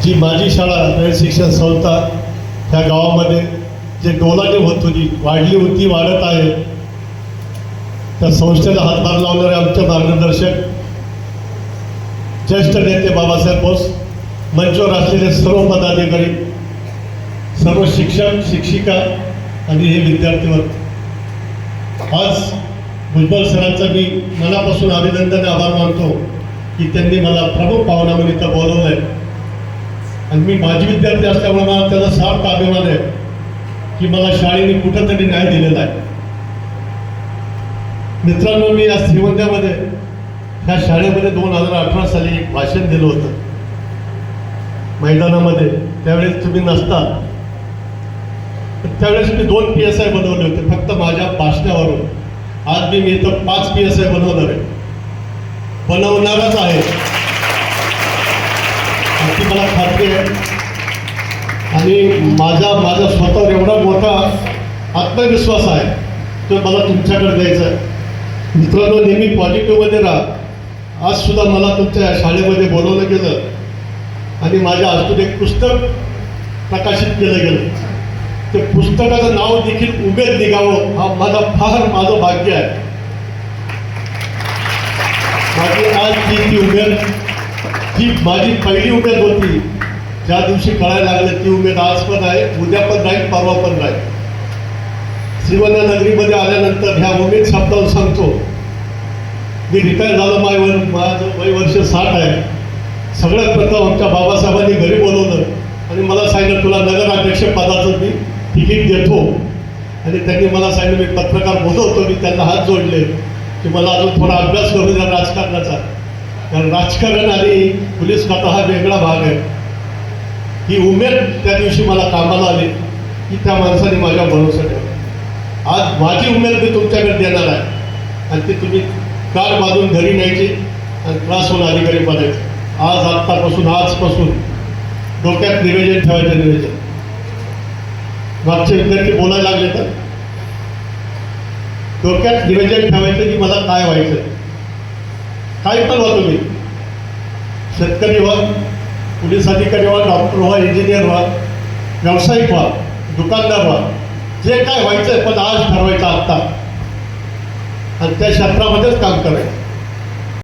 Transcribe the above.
जी माझी शाळा रयत शिक्षण संस्था ह्या गावामध्ये जे डोलाने होत होती, वाढली होती, वाढत आहे, त्या संस्थेला हातभार लावणारे आमचे मार्गदर्शक ज्येष्ठ नेते बाबासाहेब बोस, मंचावर असलेले सर्व पदाधिकारी, सर्व शिक्षक शिक्षिका आणि हे विद्यार्थीवर, आज भुजबळ सरांचा मी मनापासून अभिनंदन आभार मानतो की त्यांनी मला प्रमुख पाहुणा म्हणून इथं बोलवलं आहे. आणि मी माजी विद्यार्थी असल्यामुळे मला त्याचा सार्थ अभिमान आहे की मला शाळेने कुठंतरी न्याय दिलेला आहे. मित्रांनो, मी आज श्रीगोंद्यामध्ये ह्या शाळेमध्ये 2018 साली एक भाषण दिलं होतं मैदानामध्ये. त्यावेळेस तुम्ही नसता. त्यावेळेस मी 2 PSI बनवले होते फक्त माझ्या भाषणावरून. आज मी इथं 5 PSI बनवणार आहे, बनवणारच आहे, अशी मला खात्री आहे. आणि माझा स्वतःवर एवढा मोठा आत्मविश्वास आहे तो मला तुमच्याकडे द्यायचा आहे. मित्रांनो, नेहमी पॉझिटिव्हमध्ये राहा. आज सुद्धा मला तुमच्या शाळेमध्ये बोलवलं गेलं आणि माझ्या हस्तून एक पुस्तक प्रकाशित केलं गेलं. ते पुस्तकाचं नाव देखील उमेद निघावं, हा माझं भाग्य आहे. माझी आज ती उमेद, जी माझी पहिली उमेद होती, ज्या दिवशी कळायला लागलं ती उमेद आज पण आहे, उद्या पण राहील, परवा पण राहील. श्रीगोंदा नगरीमध्ये आल्यानंतर ह्या उमेद शब्दावर सांगतो, मी रिटायर झालो, माझं वय वर्ष 60 आहे. सगळ्यात प्रथम आमच्या बाबासाहेबांनी घरी बोलवलं आणि मला सांगितलं, तुला नगराध्यक्ष पदाचं मी तिकीट देतो. आणि त्यांनी मला सांगितलं, मी पत्रकार बोलवतो. मी त्यांना हात जोडले की मला अजून थोडा अभ्यास करू द्या राजकारणाचा, कारण राजकारण आणि पोलीस खाता हा वेगळा भाग आहे. ही उमेद त्या दिवशी मला कामाला आली की त्या माणसाने माझ्या भरोसा ठेवला. आज माझी उमेद मी तुमच्याकडे देणार आहे आणि ती तुम्ही कार बांधून घरी न्यायची आणि त्रास होऊन अधिकारी बनायचे. आजपासून डोक्यात निवेदन ठेवायचं. निवेदन मागचे विद्यार्थी बोलायला लागले तर डोक्यात निवेदन ठेवायचं की मला काय व्हायचं. काय पण व्हा, तुम्ही शेतकरी व्हा, पोलीस अधिकारी व्हा, डॉक्टर व्हा, इंजिनियर व्हा, व्यावसायिक व्हा, दुकानदार व्हा, जे काय व्हायचं पण आज ठरवायचं आत्ता आणि त्या क्षेत्रामध्येच काम करायचं.